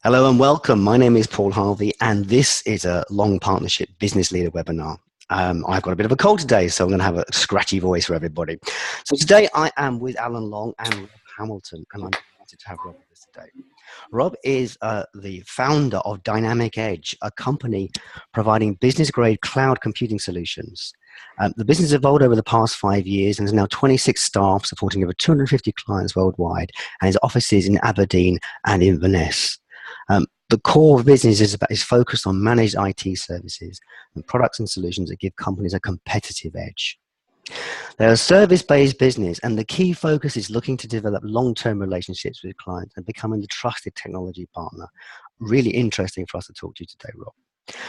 Hello and welcome. My name is Paul Harvey, and this is a Long Partnership Business Leader webinar. I've got a bit of a cold today, so I'm going to have a scratchy voice for everybody. So today I am with Alan Long and Rob Hamilton, and I'm delighted to have Rob with us today. Rob is the founder of Dynamic Edge, a company providing business-grade cloud computing solutions. The business evolved over the past 5 years and has now 26 staff supporting over 250 clients worldwide, and his offices in Aberdeen and Inverness. The core of business is focused on managed IT services and products and solutions that give companies a competitive edge. They're a service-based business, and the key focus is looking to develop long-term relationships with clients and becoming the trusted technology partner. Really interesting for us to talk to you today, Rob.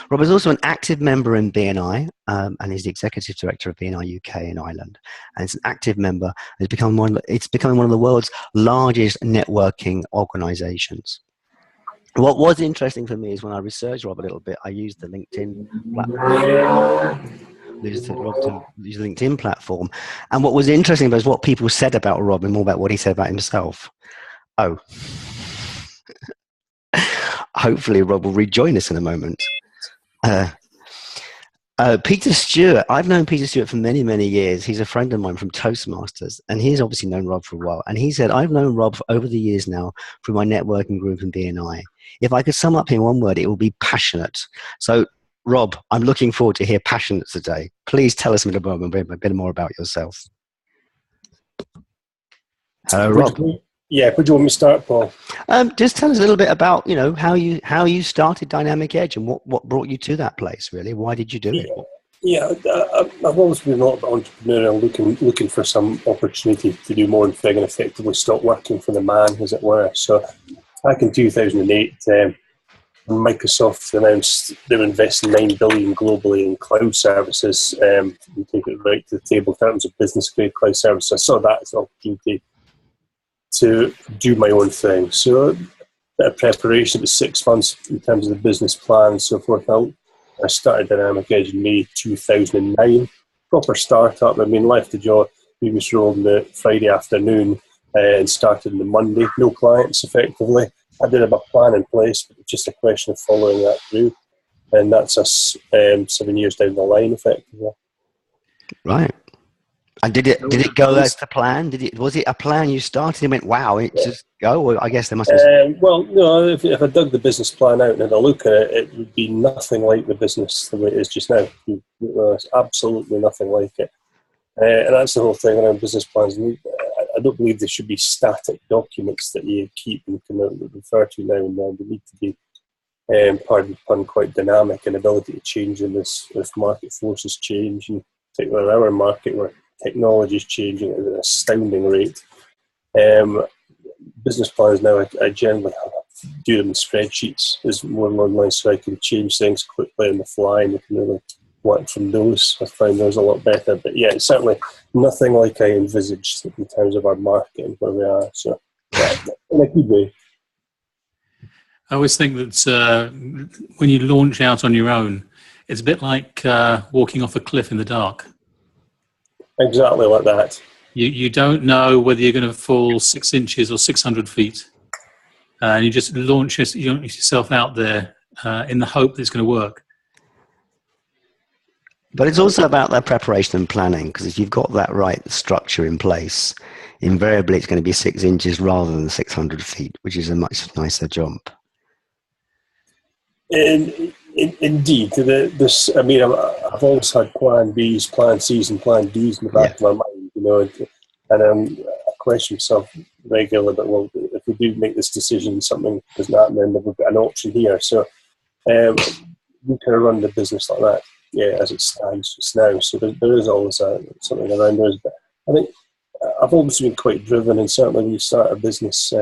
Rob is also an active member in BNI, and is the executive director of BNI UK in Ireland. And it's an active member. It's becoming one of the world's largest networking organizations. What was interesting for me is when I researched Rob a little bit, I used the LinkedIn platform. Used the LinkedIn platform. And what was interesting was what people said about Rob and more about what he said about himself. Oh. Hopefully Rob will rejoin us in a moment. Peter Stewart, I've known Peter Stewart for many, many years. He's a friend of mine from Toastmasters, and he's obviously known Rob for a while. And he said, I've known Rob for over the years now through my networking group in BNI. If I could sum up in one word, it will be passionate. So, Rob, I'm looking forward to hear passionate today. Please tell us a bit more about yourself. Hello, Rob. Yeah, where do you want me to start, Paul? Just tell us a little bit about, how you started Dynamic Edge and what brought you to that place, really. Why did you do it? Yeah, I've always been a lot of entrepreneurial, looking for some opportunity to do more and effectively stop working for the man, as it were. So back in 2008, Microsoft announced they were investing $9 billion globally in cloud services. We take it right to the table in terms of business-grade cloud services. I saw that as an opportunity to do my own thing. So a preparation, it was 6 months in terms of the business plan and so forth. I started Dynamic Edge in May 2009. Proper startup. I mean, left the job, previous role on the Friday afternoon and started on the Monday. No clients, effectively. I did have a plan in place, but it's just a question of following that through. And that's us 7 years down the line, effectively. Right. And did it go as the plan? Was it a plan you started and went, wow, it's just go? Well, I guess there must be. Well, no, if I dug the business plan out and had a look at it, it would be nothing like the business the way it is just now. It's absolutely nothing like it. And that's the whole thing around business plans. I don't believe there should be static documents that you keep and can refer to now and then. They need to be, pardon the pun, quite dynamic and ability to change in this if market forces change, and particularly our market where technology is changing at an astounding rate. Business plans now, I generally do them in spreadsheets. There's more online, so I can change things quickly on the fly, and I can really work from those. I find those a lot better. But yeah, it's certainly nothing like I envisaged in terms of our market and where we are. So yeah, in a good way. I always think that when you launch out on your own, it's a bit like walking off a cliff in the dark. Exactly like that. You don't know whether you're going to fall 6 inches or 600 feet. And you just launch yourself out there in the hope that it's going to work. But it's also about that preparation and planning, because if you've got that right structure in place, invariably it's going to be 6 inches rather than 600 feet, which is a much nicer jump. Indeed. I've always had plan Bs, plan Cs and plan Ds in the back of my mind, and I question myself regularly, but well, if we do make this decision, something doesn't happen, then we've got an option here. So we kind of run the business like that, as it stands just now. So there is always something around there. But I think I've always been quite driven, and certainly when you start a business,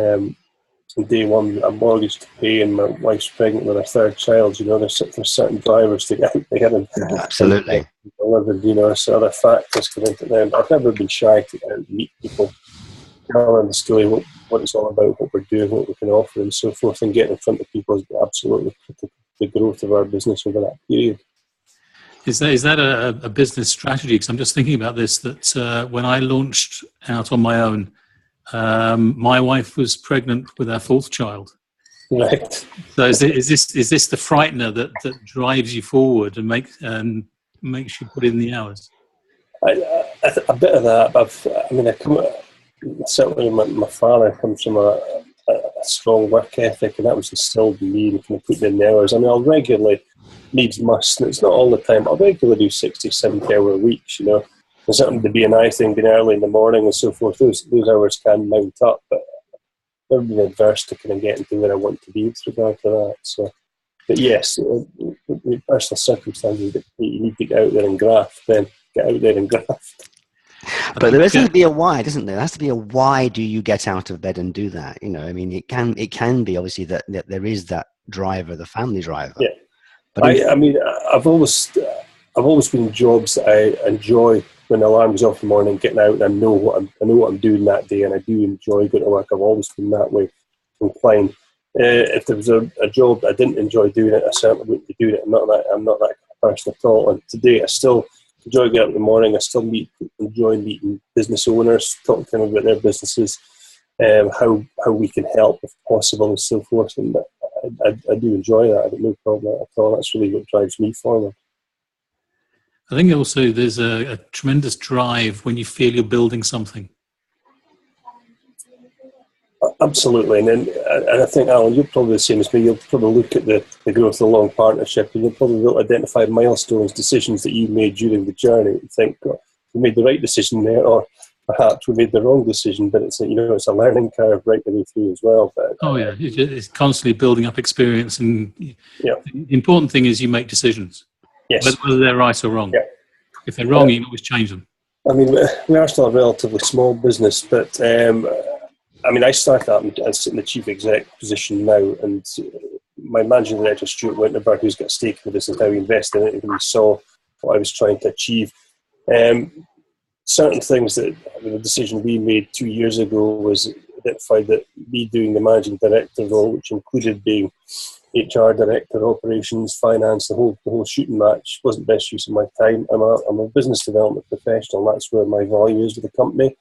on day one, a mortgage to pay, and my wife's pregnant with her third child. There's certain drivers to get out there and absolutely delivered. So other factors come into them. But I've never been shy to get out and meet people, tell them the story, what it's all about, what we're doing, what we can offer, and so forth, and getting in front of people has been absolutely critical to the growth of our business over that period. Is that a business strategy? Because I'm just thinking about this, that when I launched out on my own, my wife was pregnant with our fourth child. Right. So is this the frightener that drives you forward and makes you put in the hours? A bit of that. Certainly my father comes from a strong work ethic, and that was instilled in me, and kind of putting in the hours. I mean, I'll regularly, needs must, and it's not all the time, I'll regularly do 60, 70-hour weeks, you know. There's something to be an eye thing, being early in the morning and so forth. Those hours can mount up, but I've never been adverse to kind of getting to where I want to be with regard to that. So, but yes, the personal circumstances that you need to get out there and graft, then get out there and graft. But there has to be a why, doesn't there? There has to be a why do you get out of bed and do that? You know, I mean, it can be obviously that there is that driver, the family driver. Yeah. But I've always been in jobs that I enjoy. When the alarm goes off in the morning, getting out, and I know what I'm doing that day, and I do enjoy going to work. I've always been that way inclined. If there was a job that I didn't enjoy doing it, I certainly wouldn't be doing it. I'm not that kind of person at all. And today, I still enjoy getting up in the morning. I still enjoy meeting business owners, talking to them about their businesses, how we can help if possible, and so forth. And I do enjoy that. I have no problem at all. That's really what drives me forward. I think also there's a tremendous drive when you feel you're building something. Absolutely, and I think, Alan, you're probably the same as me. You'll probably look at the growth of the long partnership, and you'll probably identify milestones, decisions that you made during the journey, and think, oh, we made the right decision there, or perhaps we made the wrong decision. But it's a learning curve right the way through as well. But, it's constantly building up experience, and the important thing is you make decisions. Yes. Whether they're right or wrong. Yeah. If they're wrong, you can always change them. I mean, we are still a relatively small business, but I started out in the chief exec position now, and my managing director, Stuart Winterberg, who's got a stake in the business now, he invested in it, and he saw what I was trying to achieve. Certain things the decision we made 2 years ago was identified that me doing the managing director role, which included being HR director, operations, finance, the whole shooting match, wasn't best use of my time. I'm a business development professional. That's where my value is with the company.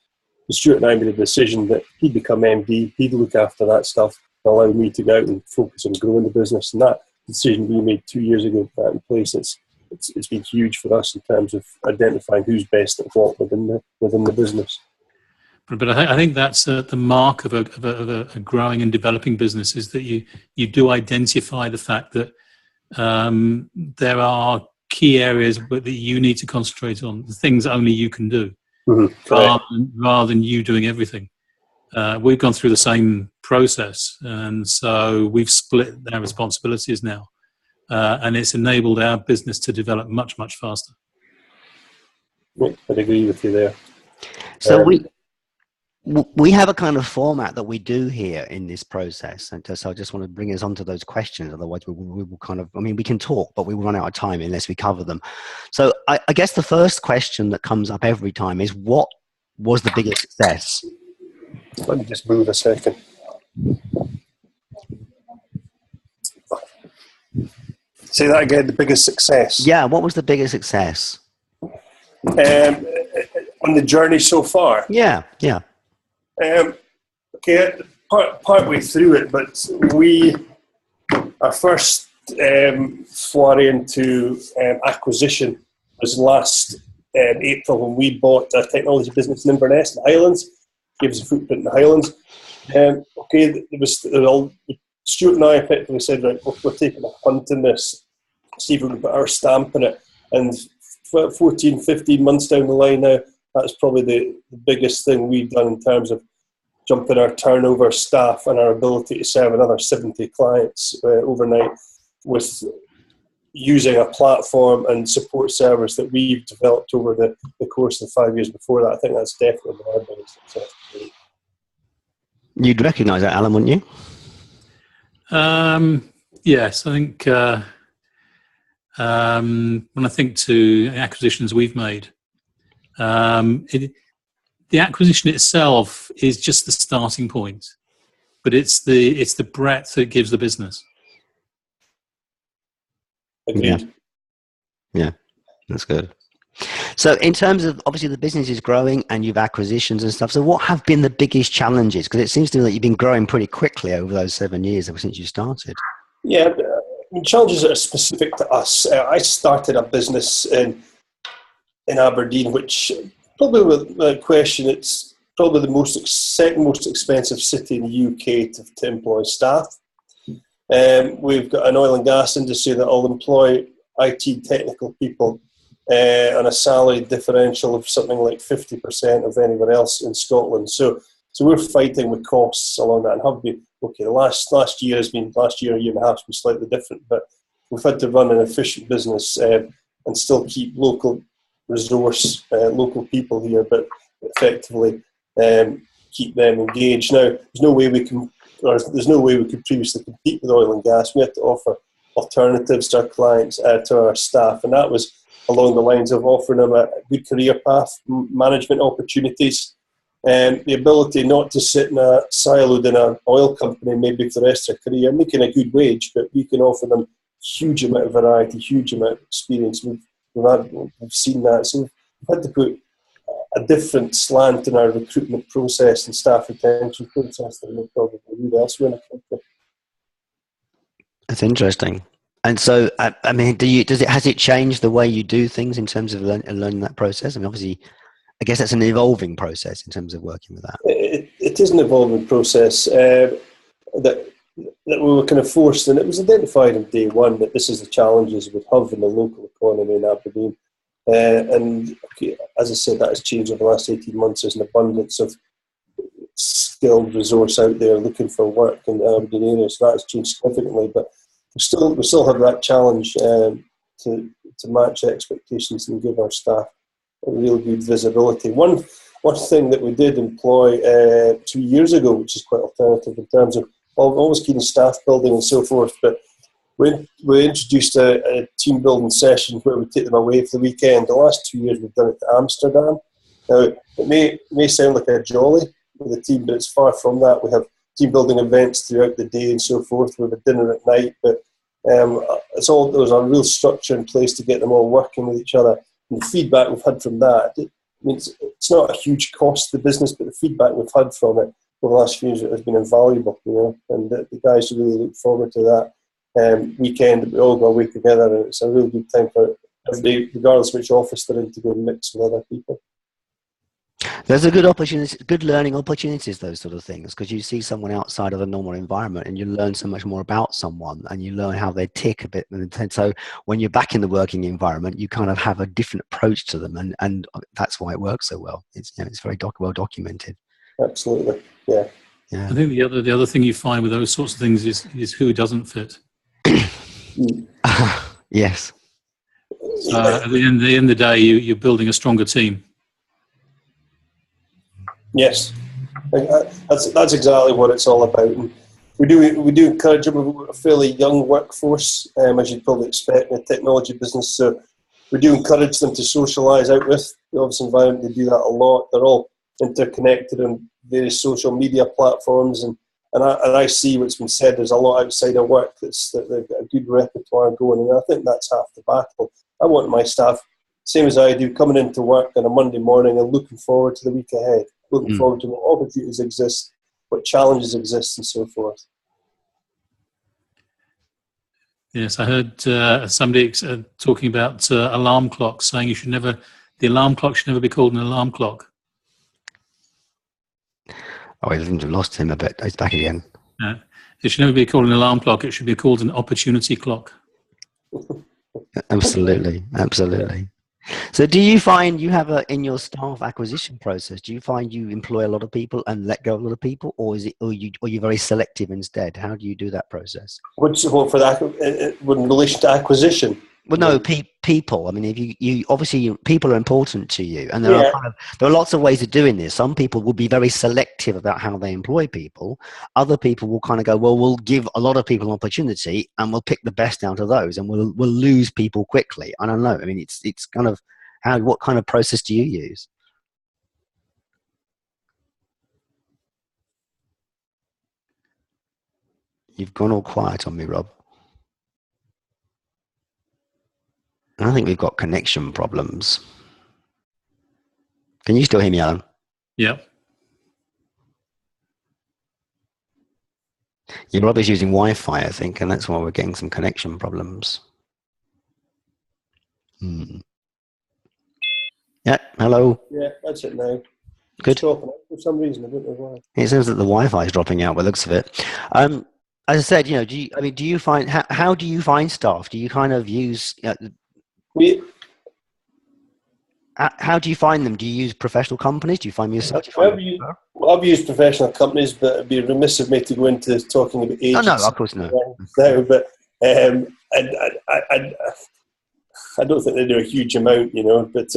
Stuart and I made a decision that he'd become MD, he'd look after that stuff, and allow me to go out and focus on growing the business. And that decision we made 2 years ago, put that in place, it's been huge for us in terms of identifying who's best at what within the business. But I think that's the mark of a growing and developing business, is that you do identify the fact that there are key areas that you need to concentrate on, the things only you can do, rather than you doing everything. We've gone through the same process, and so we've split our responsibilities now, and it's enabled our business to develop much, much faster. I'd agree with you there. So we have a kind of format that we do here in this process, and so I just want to bring us onto those questions. Otherwise, we will kind of, we can talk, but we will run out of time unless we cover them. So I guess the first question that comes up every time is, what was the biggest success? Let me just move a second. Say that again, the biggest success. Yeah, what was the biggest success? On the journey so far? Yeah. Okay, partway through it, but our first foray into acquisition was last April, when we bought a technology business in Inverness, in the Highlands. Gave us a footprint in the Highlands. Stuart and I effectively said, right, we're taking a punt in this, see if we can put our stamp on it. And 14, 15 months down the line now, that's probably the biggest thing we've done in terms of jumping our turnover, staff, and our ability to serve another 70 clients overnight, with using a platform and support servers that we've developed over the course of the 5 years before that. I think that's definitely been our biggest success. You'd recognise that, Alan, wouldn't you? Yes, I think when I think to acquisitions we've made, the acquisition itself is just the starting point, but it's the breadth that gives the business. Agreed. Yeah, that's good. So in terms of, obviously the business is growing and you've acquisitions and stuff. So what have been the biggest challenges? Because it seems to me that you've been growing pretty quickly over those 7 years ever since you started. Yeah, challenges that are specific to us. I started a business in Aberdeen, which probably with the question, it's probably the second most expensive city in the UK to employ staff. We've got an oil and gas industry that will employ IT technical people on a salary differential of something like 50% of anywhere else in Scotland. So we're fighting with costs along that, and have been. Okay, the last year, a year and a half has been slightly different, but we've had to run an efficient business and still keep local resource, local people here, but effectively keep them engaged. Now, there's no way we could previously compete with oil and gas. We had to offer alternatives to our clients, to our staff, and that was along the lines of offering them a good career path, management opportunities, and the ability not to sit in a siloed in an oil company maybe for the rest of their career, making a good wage, but we can offer them huge amount of variety, huge amount of experience. We've seen that. So we've had to put a different slant in our recruitment process and staff retention process than we probably would elsewhere in the country. That's interesting. And so, I mean, has it changed the way you do things in terms of learning that process? I mean, obviously, I guess that's an evolving process in terms of working with that. It is an evolving process that we were kind of forced, and it was identified on day one that this is the challenges we have in the local economy in Aberdeen. And okay, as I said, that has changed over the last 18 months. There's an abundance of skilled resource out there looking for work in the Aberdeen area, so that has changed significantly. But we still have that challenge to match expectations and give our staff a real good visibility. One thing that we did employ 2 years ago, which is quite alternative in terms of always keeping staff building and so forth, but we introduced a team building session where we take them away for the weekend. The last 2 years we've done it to Amsterdam. Now, it may sound like a jolly with the team, but it's far from that. We have team building events throughout the day and so forth. We have a dinner at night, but there's a real structure in place to get them all working with each other. And the feedback we've had from that, it's not a huge cost to the business, but the feedback we've had from it over the last few years has been invaluable, and the guys really look forward to that weekend that we all go away together, and it's a really good time for everybody, regardless of which office they're in, to go and mix with other people. There's a good opportunity, good learning opportunities, those sort of things, because you see someone outside of the normal environment and you learn so much more about someone and you learn how they tick a bit. And so when you're back in the working environment, you kind of have a different approach to them, and that's why it works so well. It's very well documented. Absolutely, yeah. I think the other thing you find with those sorts of things is who doesn't fit. Yes. So at the end of the day, you're building a stronger team. Yes, that's exactly what it's all about. And we do encourage them. We're a fairly young workforce, as you'd probably expect in a technology business. So we do encourage them to socialise out with the office environment. They do that a lot. They're all interconnected on various social media platforms, and I see what's been said. There's a lot outside of work that they've got a good repertoire going, and I think that's half the battle. I want my staff, same as I do, coming into work on a Monday morning and looking forward to the week ahead, looking forward to what opportunities exist, what challenges exist, and so forth. Yes, I heard somebody talking about alarm clocks, saying the alarm clock should never be called an alarm clock. Oh, I seem to have lost him a bit. He's back again. It should never be called an alarm clock. It should be called an opportunity clock. Absolutely. So do you find you have in your staff acquisition process, do you find you employ a lot of people and let go of a lot of people, or you're very selective instead? How do you do that process? What's for that in relation to acquisition? Well, no, people. I mean, if you obviously people are important to you, and there are lots of ways of doing this. Some people will be very selective about how they employ people. Other people will kind of go, well, we'll give a lot of people an opportunity, and we'll pick the best out of those, and we'll lose people quickly. I don't know. I mean, it's kind of what kind of process do you use? You've gone all quiet on me, Rob. I think we've got connection problems. Can you still hear me, Alan? Yeah. You're probably using Wi-Fi, I think, and that's why we're getting some connection problems. Yeah, hello. Yeah, that's it now. Good. It's dropping out for some reason. I don't know why. It seems that the Wi-Fi is dropping out by the looks of it. As I said, do you find, how do you find staff? Do you kind of use, how do you find them? Do you use professional companies? Do you find yourself? I've used professional companies, but it'd be remiss of me to go into talking about agents. No, of course no. Now, but I don't think they do a huge amount, But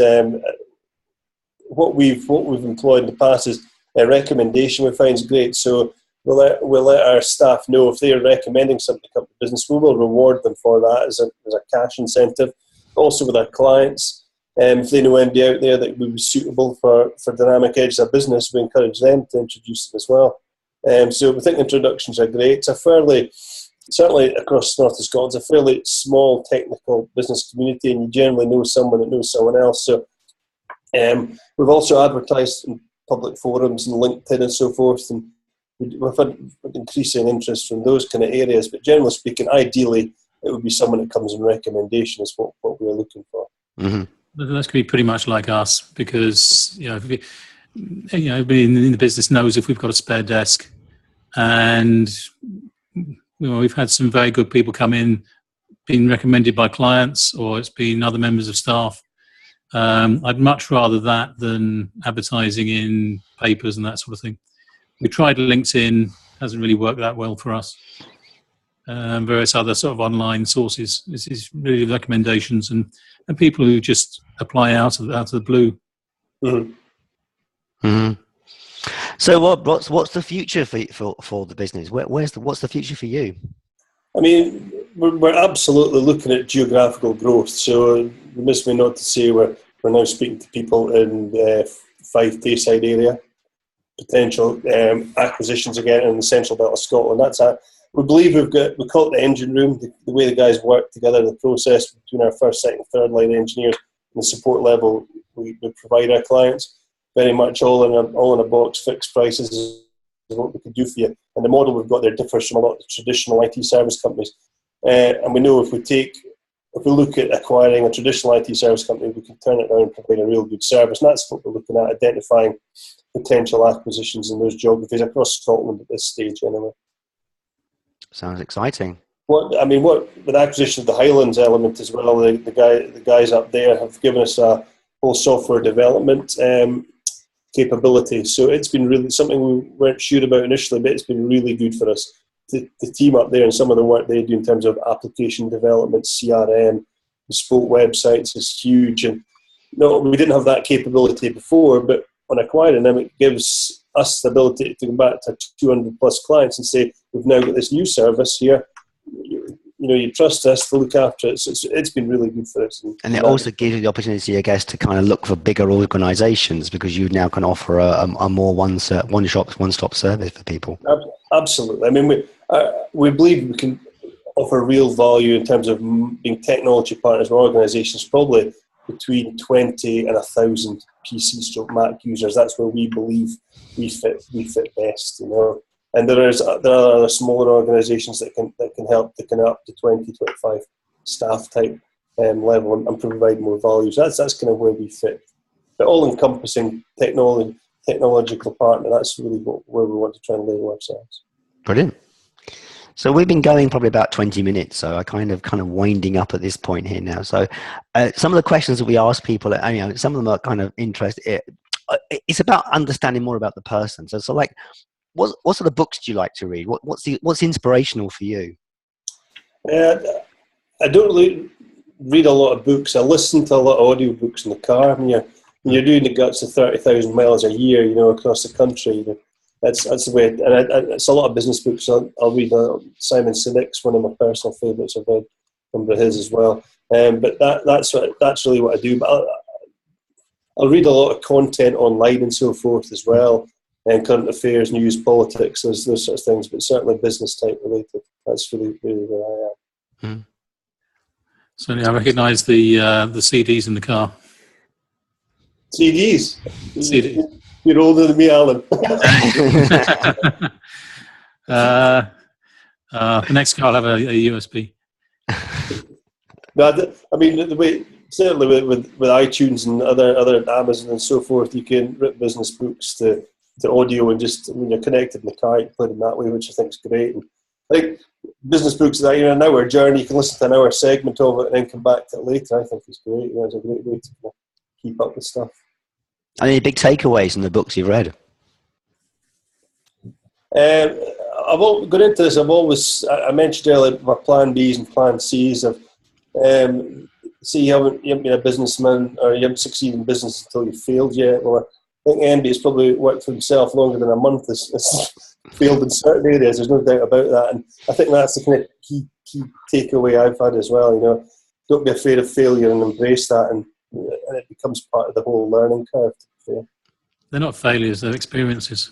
what we've employed in the past is a recommendation we find is great. So we'll let our staff know if they're recommending something to come to business. We will reward them for that as a cash incentive. Also with our clients, if they know anybody out there that would be suitable for Dynamic Edge as a business, we encourage them to introduce them as well. So we think introductions are great. It's a fairly, certainly across North of Scotland, it's a fairly small technical business community, and you generally know someone that knows someone else. So we've also advertised in public forums and LinkedIn and so forth, and we've had increasing interest from those kind of areas. But generally speaking, ideally, it would be someone that comes in recommendation is what we're looking for. Mm-hmm. That's going to be pretty much like us, because everybody in the business knows if we've got a spare desk, and we've had some very good people come in, been recommended by clients, or it's been other members of staff. I'd much rather that than advertising in papers and that sort of thing. We tried LinkedIn, hasn't really worked that well for us. Various other sort of online sources. This is really recommendations and people who just apply out of the blue. Mm-hmm. Mm-hmm. So what's the future for the business? What's the future for you? I mean, we're absolutely looking at geographical growth. So remiss me not to say we're now speaking to people in the Fife Tayside area, potential acquisitions again in the central belt of Scotland. We believe we call it the engine room, the way the guys work together, the process between our first, second, third line engineers and the support level we provide our clients. Very much all in a box, fixed prices is what we can do for you. And the model we've got there differs from a lot of the traditional IT service companies. And we know if we look at acquiring a traditional IT service company, we can turn it around and provide a real good service. And that's what we're looking at, identifying potential acquisitions in those geographies across Scotland at this stage anyway. Sounds exciting. With the acquisition of the Highlands element as well, the guys up there have given us a whole software development capability. So it's been really something we weren't sure about initially, but it's been really good for us. The team up there and some of the work they do in terms of application development, CRM, bespoke websites is huge. And no, we didn't have that capability before, but on acquiring them, it gives us the ability to go back to 200 plus clients and say, we've now got this new service here. You trust us to look after it. So it's been really good for us. And it also gives you the opportunity, I guess, to kind of look for bigger organisations, because you now can offer a more one-stop service for people. Absolutely. I mean, we believe we can offer real value in terms of being technology partners with organisations, probably between 20 and 1,000 PC/Mac users. That's where we believe we fit best, And there are other smaller organisations that can help to kind of up to 20, 25 staff type level and provide more value. So that's kind of where we fit. But all-encompassing technological partner, that's really where we want to try and label ourselves. Brilliant. So we've been going probably about 20 minutes, so I kind of winding up at this point here now. So some of the questions that we ask people, some of them are kind of interesting. It's about understanding more about the person. So like, what sort of books do you like to read? What's inspirational for you? I don't really read a lot of books. I listen to a lot of audiobooks in the car. When you're doing the guts of 30,000 miles a year, across the country, that's the way. And it's a lot of business books. I'll read Simon Sinek's one of my personal favourites. I've read some of his as well. But that's really what I do. But I'll read a lot of content online and so forth as well. And current affairs, news, politics, those sorts of things, but certainly business type related. That's really, really where I am. Certainly, I recognise the CDs in the car. CDs. CDs. You're older than me, Alan. The next car will have a USB. No, I mean, the way certainly with iTunes and other Amazon and so forth, you can rip business books to audio and just when you're connected in the car, you play them that way, which I think is great. And I think business books that an hour journey, you can listen to an hour segment of it and then come back to it later. I think it's great. It's a great way to keep up with stuff. Any big takeaways in the books you've read? I've got into this. I mentioned earlier my plan Bs and plan Cs of see you haven't been a businessman or you haven't succeeded in business until you've failed yet. Well, I think Andy has probably worked for himself longer than a month has failed in certain areas. There's no doubt about that, and I think that's the kind of key takeaway I've had as well. Don't be afraid of failure and embrace that, and it becomes part of the whole learning curve. They're not failures; they're experiences.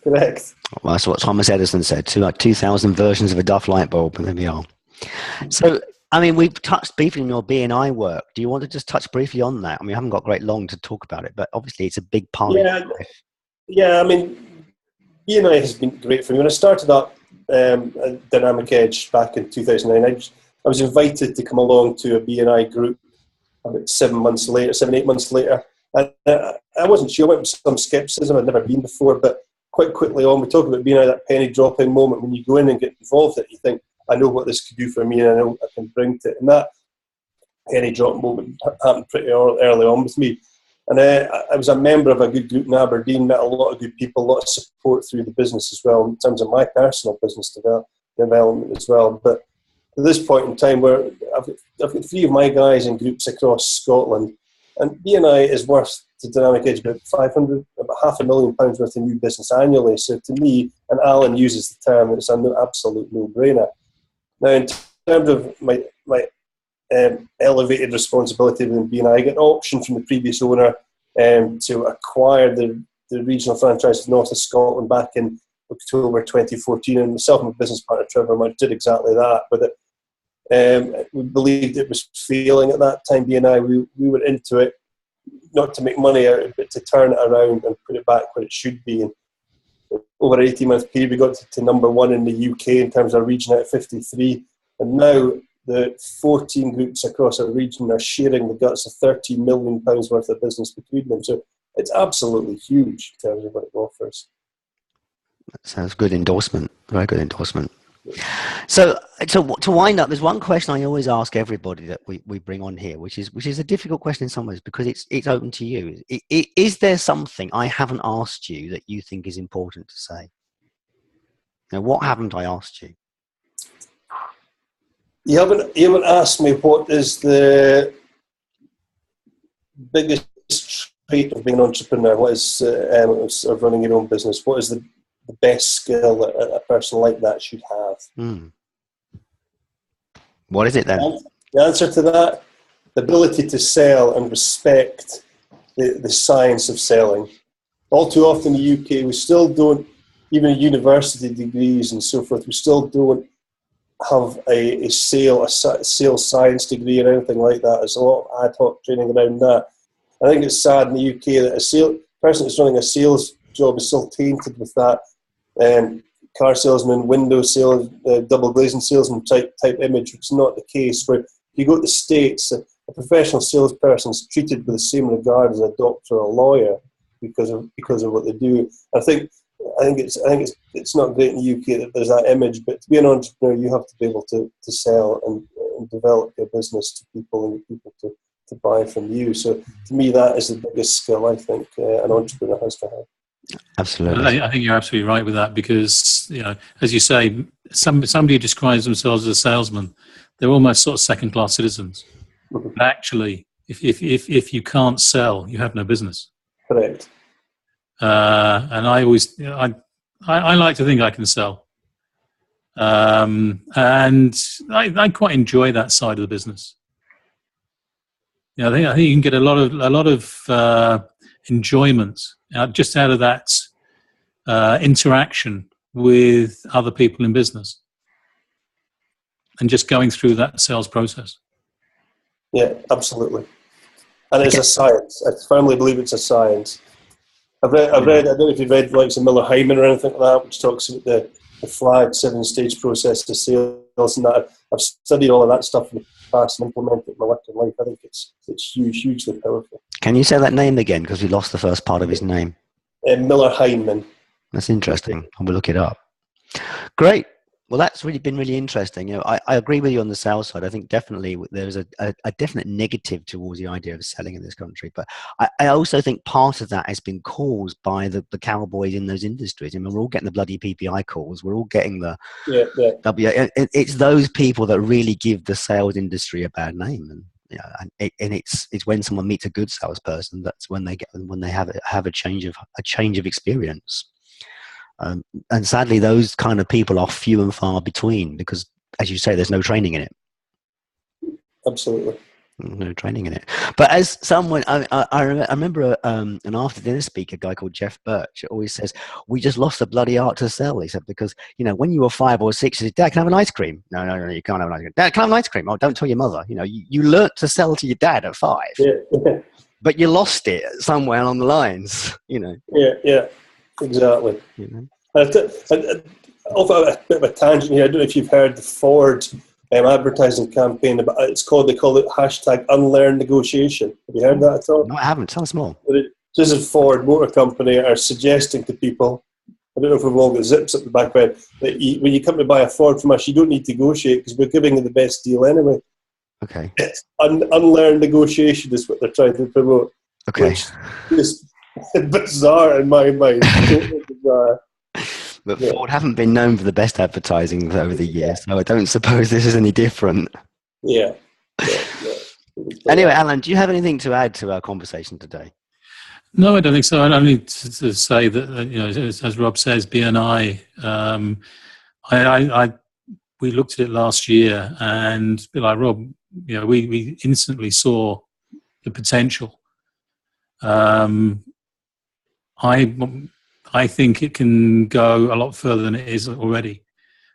Correct. Well, that's what Thomas Edison said. 2,000 versions of a Duff light bulb, and there we are. So, I mean, we've touched briefly on your B&I work. Do you want to just touch briefly on that? I mean, we haven't got great long to talk about it, but obviously it's a big part of your life. Yeah, I mean, B&I has been great for me. When I started up at Dynamic Edge back in 2009, I was invited to come along to a B&I group about 7, 8 months later. And I wasn't sure. I went with some scepticism. I'd never been before, but quite quickly on, we talk about B&I, that penny dropping moment when you go in and get involved in it, you think, I know what this could do for me and I know what I can bring to it. And that penny drop moment happened pretty early on with me. And I was a member of a good group in Aberdeen, met a lot of good people, a lot of support through the business as well, in terms of my personal business development as well. But at this point in time, where I've got 3 of my guys in groups across Scotland, and B&I is worth to Dynamic Edge about £500,000 worth of new business annually. So to me, and Alan uses the term, it's an absolute no-brainer. Now, in terms of my elevated responsibility within B&I, I get an option from the previous owner to acquire the regional franchise of North of Scotland back in October 2014, and myself and my business partner Trevor Mudd did exactly that with it. We believed it was failing at that time, B&I. We were into it not to make money out of it, but to turn it around and put it back where it should be. And over an 18-month period, we got to number 1 in the UK in terms of region out of 53. And now the 14 groups across our region are sharing the guts of £30 million worth of business between them. So it's absolutely huge in terms of what it offers. That sounds good endorsement. Very good endorsement. So to wind up, there's one question I always ask everybody that we bring on here, which is a difficult question in some ways because it's open to you. Is there something I haven't asked you that you think is important to say? Now, what haven't I asked you? You haven't asked me what is the biggest trait of being an entrepreneur. What is of running your own business? What is the best skill that a person like that should have? What is it then? The answer to that, the ability to sell and respect the science of selling. All too often in the UK, we still don't, even at university degrees and so forth, we still don't have a sales science degree or anything like that. There's a lot of ad hoc training around that. I think it's sad in the UK that a person that's running a sales job is still tainted with that car salesman, window sales, double glazing salesman type image, which is not the case. Where if you go to the States, a professional salesperson is treated with the same regard as a doctor or a lawyer because of what they do. I think it's not great in the UK that there's that image, but to be an entrepreneur, you have to be able to sell and develop your business to people and get people to buy from you. So to me, that is the biggest skill I think an entrepreneur has to have. Absolutely. I think you're absolutely right with that because, as you say, somebody who describes themselves as a salesman, they're almost sort of second-class citizens. Mm-hmm. But actually, if you can't sell, you have no business. Correct. And I always, I like to think I can sell, and I quite enjoy that side of the business. I think you can get a lot of enjoyment just out of that interaction with other people in business, and just going through that sales process. Yeah, absolutely. And it's Okay. a science. I firmly believe it's a science. I've read, I don't know if you've read like some Miller Hyman or anything like that, which talks about the flag 7-stage process to sales and that. I've studied all of that stuff in the past and implemented it in my working life. I think it's huge, hugely powerful. Can you say that name again? Because we lost the first part of his name. Miller Hyman. That's interesting. I'm gonna look it up. Great. Well, that's really been really interesting. I agree with you on the sales side. I think definitely there's a definite negative towards the idea of selling in this country. But I also think part of that has been caused by the cowboys in those industries. I mean, we're all getting the bloody PPI calls. We're all getting the it's those people that really give the sales industry a bad name. And it's when someone meets a good salesperson that's when they have a change of experience. And sadly, those kind of people are few and far between because, as you say, there's no training in it. Absolutely. No training in it. But as someone, I remember an after-dinner speaker, a guy called Jeff Birch, always says, "We just lost the bloody art to sell." He said, because, when you were 5 or 6, he said, "Dad, can I have an ice cream?" No, you can't have an ice cream. "Dad, can I have an ice cream?" "Oh, don't tell your mother." You learnt to sell to your dad at 5. Yeah. But you lost it somewhere along the lines, Yeah, exactly. Off a bit of a tangent here, I don't know if you've heard the Ford advertising campaign. They call it #unlearn negotiation. Have you heard that at all? No, I haven't. Tell us more. This is Ford Motor Company are suggesting to people, I don't know if we've all got zips up the back of it, that when you come to buy a Ford from us, you don't need to negotiate because we're giving you the best deal anyway. Okay. Unlearn negotiation is what they're trying to promote. Okay. Which is bizarre in my mind. Totally bizarre. But Ford haven't been known for the best advertising over the years, so I don't suppose this is any different. Yeah. Anyway, Alan, do you have anything to add to our conversation today? No, I don't think so. I only to say that, as Rob says, BNI. We looked at it last year, and like Rob, we instantly saw the potential. I think it can go a lot further than it is already.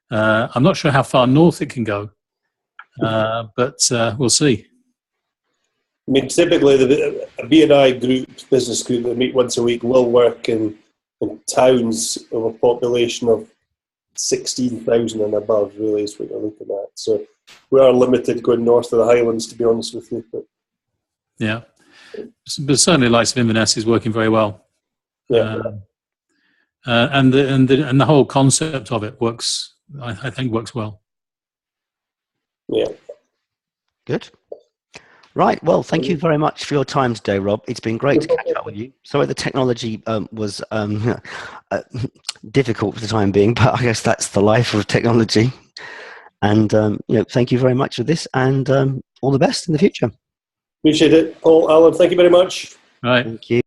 I'm not sure how far north it can go, but we'll see. I mean, typically a BNI business group that meet once a week will work in towns of a population of 16,000 and above, really, is what you're looking at. So we are limited going north of the Highlands, to be honest with you. But yeah, but certainly the likes of Inverness is working very well. Yeah. And the whole concept of it works. I think works well. Yeah. Good. Right. Well, thank you very much for your time today, Rob. It's been great to catch up with you. Sorry, the technology was difficult for the time being, but I guess that's the life of technology. And thank you very much for this, and all the best in the future. Appreciate it, Paul, Alan. Thank you very much. Right. Thank you.